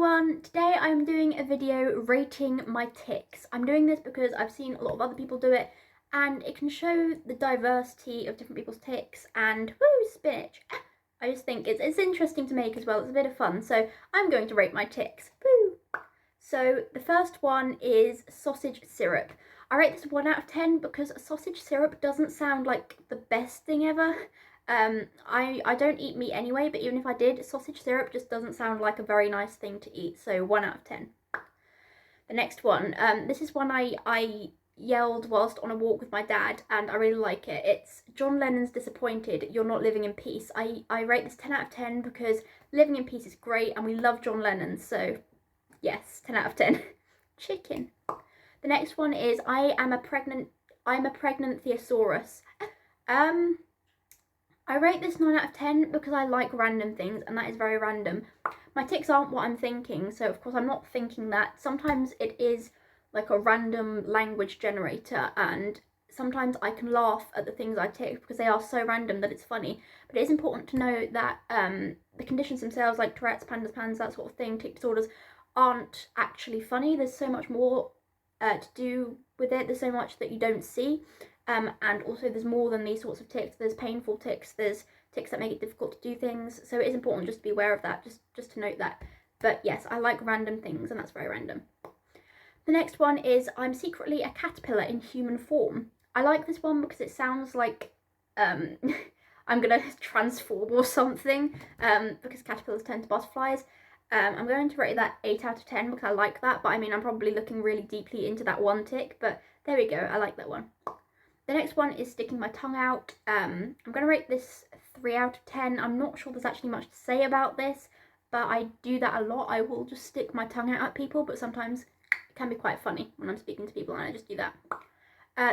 everyone, today I'm doing a video rating my tics. I'm doing this because I've seen a lot of other people do it and it can show the diversity of different people's tics and woo, spinach. I just think it's interesting to make as well, it's a bit of fun, so I'm going to rate my tics. Woo! So the first one is sausage syrup. I rate this 1 out of 10 because sausage syrup doesn't sound like the best thing ever. I don't eat meat anyway, but even if I did, sausage syrup just doesn't sound like a very nice thing to eat, so 1 out of 10. The next one, this is one I yelled whilst on a walk with my dad, and I really like it. It's John Lennon's Disappointed, You're Not Living in Peace. I rate this 10 out of 10 because living in peace is great and we love John Lennon, so yes, 10 out of 10. Chicken. The next one is I'm a pregnant thesaurus. I rate this 9 out of 10 because I like random things, and that is very random. My tics aren't what I'm thinking, so of course I'm not thinking that. Sometimes it is like a random language generator, and sometimes I can laugh at the things I tic because they are so random that it's funny. But it is important to know that the conditions themselves, like Tourette's, pandas, that sort of thing, tic disorders, aren't actually funny. There's so much more to do with it. There's so much that you don't see. And also there's more than these sorts of tics. There's painful tics, there's tics that make it difficult to do things, so it is important just to be aware of that, just to note that. But yes, I like random things, and that's very random. The next one is I'm secretly a caterpillar in human form. I like this one because it sounds like I'm gonna transform or something, because caterpillars turn to butterflies. I'm going to rate that 8 out of 10 because I like that, but I mean I'm probably looking really deeply into that one tic, but there we go, I like that one. The next one is sticking my tongue out. I'm going to rate this 3 out of 10. I'm not sure there's actually much to say about this, but I do that a lot. I will just stick my tongue out at people, but sometimes it can be quite funny when I'm speaking to people and I just do that.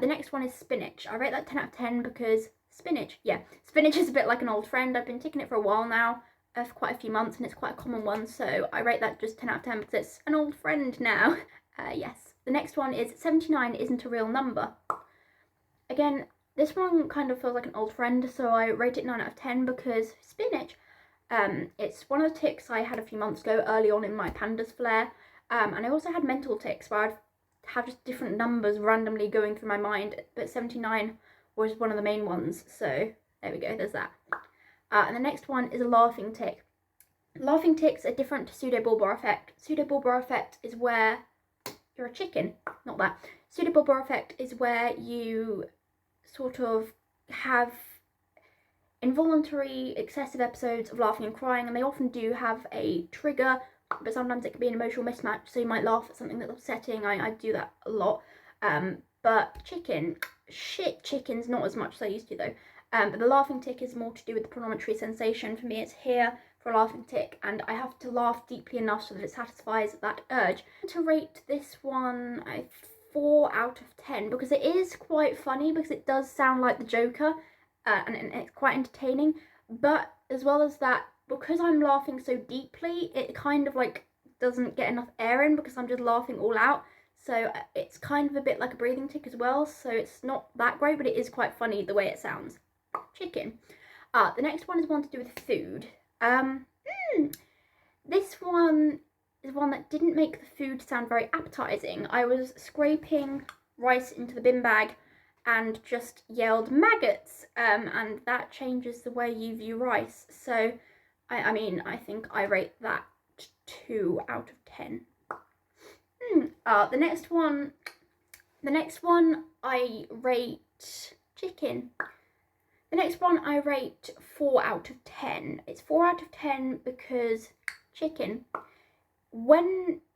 The next one is spinach. I rate that 10 out of 10 because spinach is a bit like an old friend. I've been ticking it for a while now, for quite a few months, and it's quite a common one, so I rate that just 10 out of 10 because it's an old friend now. Yes. The next one is 79 isn't a real number. Again, this one kind of feels like an old friend, so I rate it 9 out of 10 because spinach. It's one of the tics I had a few months ago early on in my pandas flare, and I also had mental tics where I'd have just different numbers randomly going through my mind, but 79 was one of the main ones, so there we go, there's that. And the next one is a laughing tic. Laughing tics are different to Pseudobulbar Affect. Pseudobulbar Affect is where you're a chicken, not that. Pseudobulbar Affect is where you sort of have involuntary excessive episodes of laughing and crying, and they often do have a trigger, but sometimes it can be an emotional mismatch, so you might laugh at something that's upsetting. I do that a lot. But chickens not as much as I used to though. But the laughing tic is more to do with the premonitory sensation. For me it's here for a laughing tic, and I have to laugh deeply enough so that it satisfies that urge. To rate this one, 4 out of 10 because it is quite funny, because it does sound like the Joker, and it's quite entertaining, but as well as that, because I'm laughing so deeply, it kind of like doesn't get enough air in because I'm just laughing all out, so it's kind of a bit like a breathing tic as well, so it's not that great, but it is quite funny the way it sounds. Chicken. The next one is one to do with food. This one is one that didn't make the food sound very appetizing. I was scraping rice into the bin bag and just yelled maggots, and that changes the way you view rice. So, I think I rate that 2 out of 10. The next one I rate chicken. The next one I rate 4 out of 10. It's 4 out of 10 because chicken.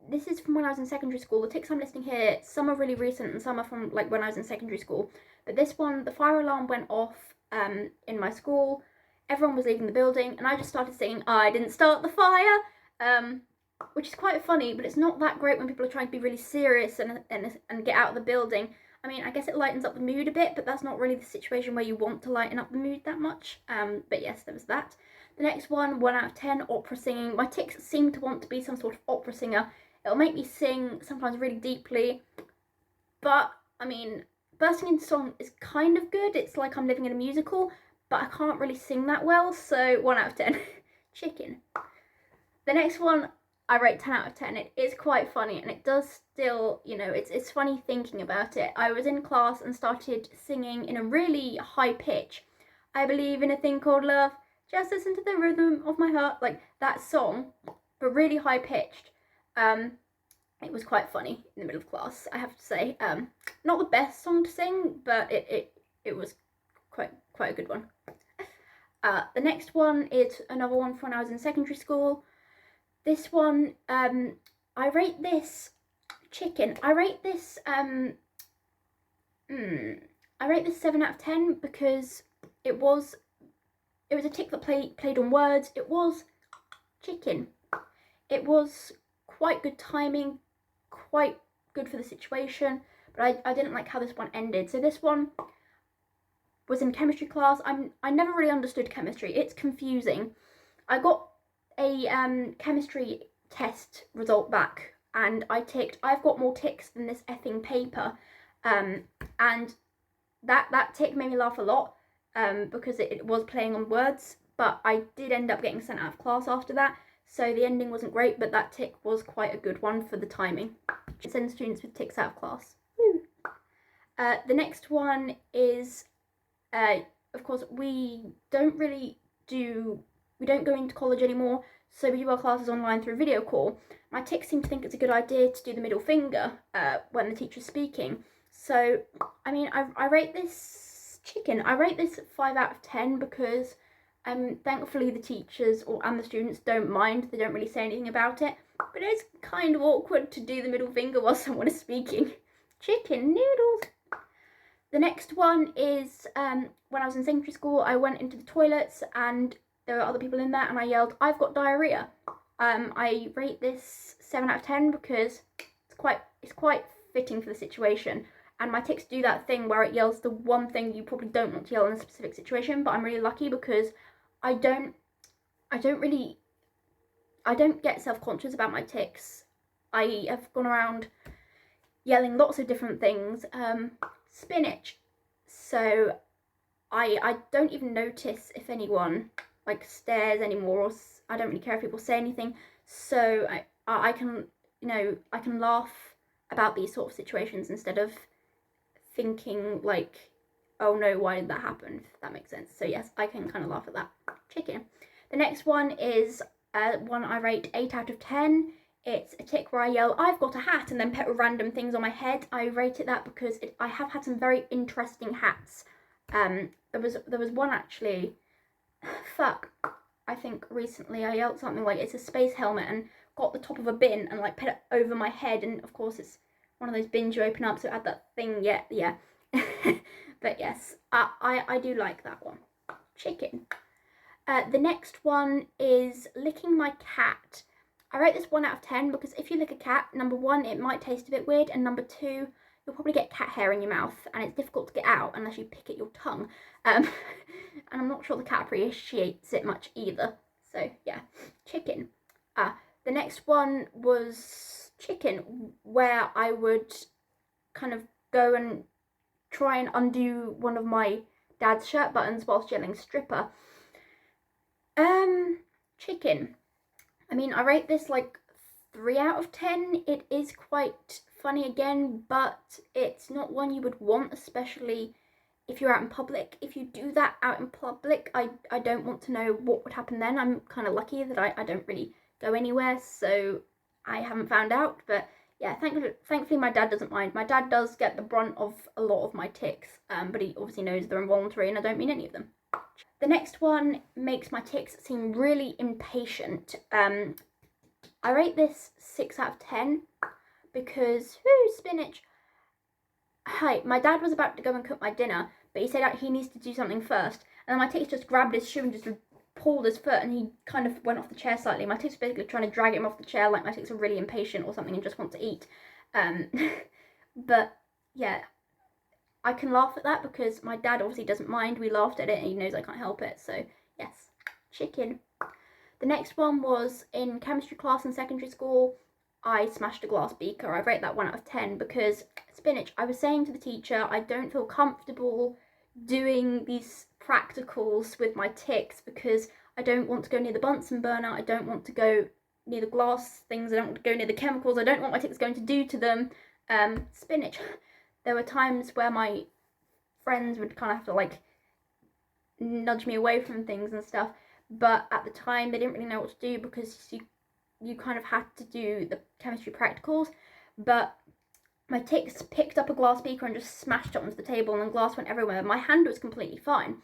This is from when I was in secondary school. The tics I'm listing here, some are really recent and some are from like when I was in secondary school. But this one, the fire alarm went off in my school. Everyone was leaving the building and I just started singing I Didn't Start the Fire, which is quite funny, but it's not that great when people are trying to be really serious and get out of the building. I mean, I guess it lightens up the mood a bit, but that's not really the situation where you want to lighten up the mood that much. But yes, there was that. The next one, 1 out of 10, opera singing. My tics seem to want to be some sort of opera singer. It'll make me sing, sometimes really deeply. But, I mean, bursting into song is kind of good. It's like I'm living in a musical, but I can't really sing that well, so 1 out of 10. Chicken. The next one I rate 10 out of 10. It is quite funny, and it does still, you know, it's funny thinking about it. I was in class and started singing in a really high pitch. I believe in a thing called love, just listen to the rhythm of my heart, like that song, but really high pitched. It was quite funny in the middle of class, I have to say. Not the best song to sing, but it was quite a good one. The next one is another one from when I was in secondary school. This one, I rate this chicken. I rate this 7 out of 10 because it was a tic that played on words. It was chicken. It was quite good timing, quite good for the situation, but I didn't like how this one ended. So this one was in chemistry class. I never really understood chemistry. It's confusing. I got a chemistry test result back, and I ticked, I've got more ticks than this effing paper, and that tick made me laugh a lot, because it was playing on words, but I did end up getting sent out of class after that, so the ending wasn't great, but that tick was quite a good one for the timing. Send students with ticks out of class. Woo. The next one is, of course, we don't go into college anymore, so we do our classes online through video call. My tics seem to think it's a good idea to do the middle finger when the teacher's speaking. So, I mean, I rate this chicken. I rate this 5 out of 10 because thankfully the teachers and the students don't mind. They don't really say anything about it. But it's kind of awkward to do the middle finger while someone is speaking. Chicken noodles. The next one is when I was in secondary school, I went into the toilets and there were other people in there and I yelled, "I've got diarrhea." I rate this 7 out of 10 because it's quite fitting for the situation. And my tics do that thing where it yells the one thing you probably don't want to yell in a specific situation, but I'm really lucky because I don't get self-conscious about my tics. I have gone around yelling lots of different things. Spinach. So I don't even notice if anyone like stares anymore, or I don't really care if people say anything. So I can, you know, I can laugh about these sort of situations instead of thinking like, oh no, why did that happen? If that makes sense. So yes, I can kind of laugh at that. Chicken. The next one is one I rate 8 out of 10. It's a tic where I yell, "I've got a hat," and then put random things on my head. I rated that because I have had some very interesting hats. There was one actually, fuck, I think recently I yelled something like, "It's a space helmet," and got the top of a bin and like put it over my head, and of course it's one of those bins you open up, so it had that thing, yeah. But yes, I do like that one. Chicken. The next one is licking my cat. I rate this 1 out of 10 because if you lick a cat, number one, it might taste a bit weird, and number two, you'll probably get cat hair in your mouth, and it's difficult to get out unless you pick at your tongue. And I'm not sure the cat appreciates it much either. So yeah, chicken. The next one was chicken, where I would kind of go and try and undo one of my dad's shirt buttons whilst yelling stripper. Chicken. I mean, I rate this like 3 out of 10. It is quite funny again, but it's not one you would want, especially if you're out in public. If you do that out in public, I don't want to know what would happen then. I'm kind of lucky that I don't really go anywhere, so I haven't found out. But yeah, thankfully my dad doesn't mind. My dad does get the brunt of a lot of my tics, but he obviously knows they're involuntary and I don't mean any of them. The next one makes my tics seem really impatient. I rate this 6 out of 10 because, spinach. Hi, my dad was about to go and cook my dinner, but he said that he needs to do something first. And then my tics just grabbed his shoe and just pulled his foot, and he kind of went off the chair slightly. My tics are basically trying to drag him off the chair, like my tics are really impatient or something and just want to eat. But yeah, I can laugh at that because my dad obviously doesn't mind. We laughed at it and he knows I can't help it. So yes, chicken. The next one was in chemistry class in secondary school. I smashed a glass beaker. I rate that 1 out of 10 because, spinach, I was saying to the teacher, I don't feel comfortable doing these practicals with my tics because I don't want to go near the Bunsen burner. I don't want to go near the glass things, I don't want to go near the chemicals, I don't want my tics going to do to them. Spinach. There were times where my friends would kind of have to like nudge me away from things and stuff, but at the time they didn't really know what to do because you kind of had to do the chemistry practicals. But my tics picked up a glass beaker and just smashed it onto the table, and then glass went everywhere. My hand was completely fine,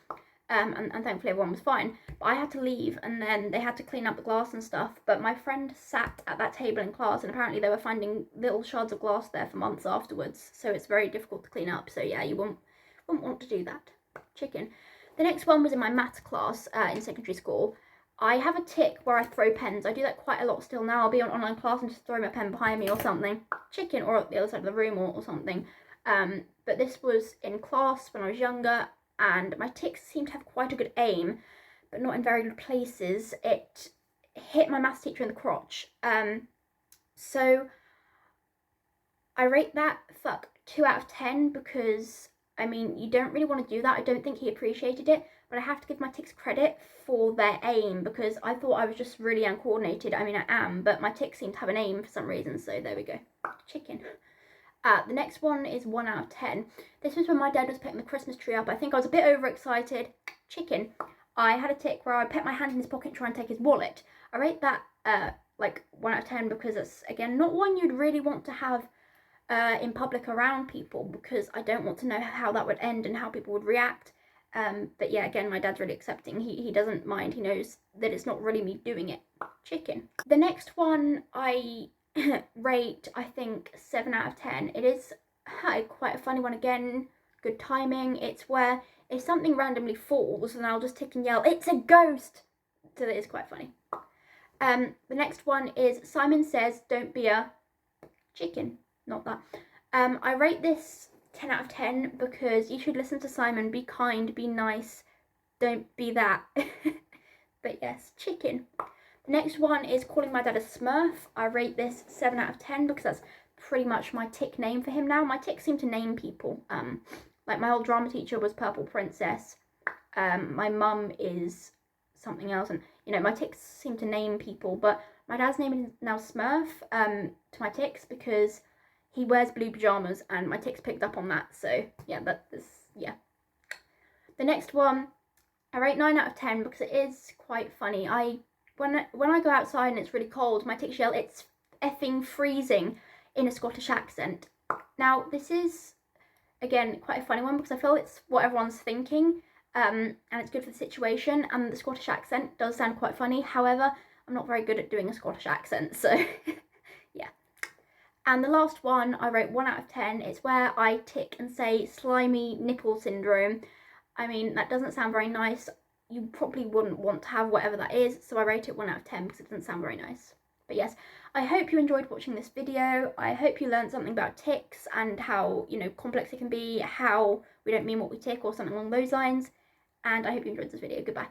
and thankfully everyone was fine. But I had to leave, and then they had to clean up the glass and stuff. But my friend sat at that table in class, and apparently they were finding little shards of glass there for months afterwards. So it's very difficult to clean up. So yeah, you wouldn't want to do that. Chicken. The next one was in my maths class in secondary school. I have a tic where I throw pens. I do that quite a lot still now. I'll be on online class and just throw my pen behind me or something. Chicken, or at the other side of the room or something. But this was in class when I was younger, and my tics seemed to have quite a good aim, but not in very good places. It hit my maths teacher in the crotch. So I rate that 2 out of 10 because, I mean, you don't really want to do that. I don't think he appreciated it, but I have to give my tics credit for their aim because I thought I was just really uncoordinated. I mean, I am, but my tics seem to have an aim for some reason, so there we go. Chicken. The next one is 1 out of 10. This was when my dad was putting the Christmas tree up. I think I was a bit overexcited. Chicken. I had a tic where I put my hand in his pocket and try and take his wallet. I rate that like 1 out of 10 because it's, again, not one you'd really want to have in public around people, because I don't want to know how that would end and how people would react. But yeah, again, my dad's really accepting. He doesn't mind. He knows that it's not really me doing it. Chicken. The next one I rate, I think, 7 out of 10. It is quite a funny one again. Good timing. It's where if something randomly falls, then I'll just tick and yell, "It's a ghost!" So that is quite funny. The next one is Simon Says Don't Be a Chicken. Not that. I rate this 10 out of 10 because you should listen to Simon. Be kind, be nice, don't be that. But yes, chicken. The next one is calling my dad a Smurf. I rate this 7 out of 10 because that's pretty much my tic name for him now. My tics seem to name people. Like my old drama teacher was Purple Princess. My mum is something else, and you know, my tics seem to name people, but my dad's name is now Smurf to my tics because he wears blue pajamas, and my tics picked up on that. So yeah, yeah. The next one, I rate 9 out of 10 because it is quite funny. When I go outside and it's really cold, my tics yell, "It's effing freezing," in a Scottish accent. Now this is, again, quite a funny one because I feel it's what everyone's thinking, and it's good for the situation. And the Scottish accent does sound quite funny. However, I'm not very good at doing a Scottish accent, so yeah. And the last one, I rate 1 out of 10. It's where I tic and say slimy nipple syndrome. I mean, that doesn't sound very nice. You probably wouldn't want to have whatever that is, so I rate it 1 out of 10 because it doesn't sound very nice. But yes, I hope you enjoyed watching this video. I hope you learned something about tics and how, you know, complex it can be, how we don't mean what we tic or something along those lines. And I hope you enjoyed this video. Goodbye.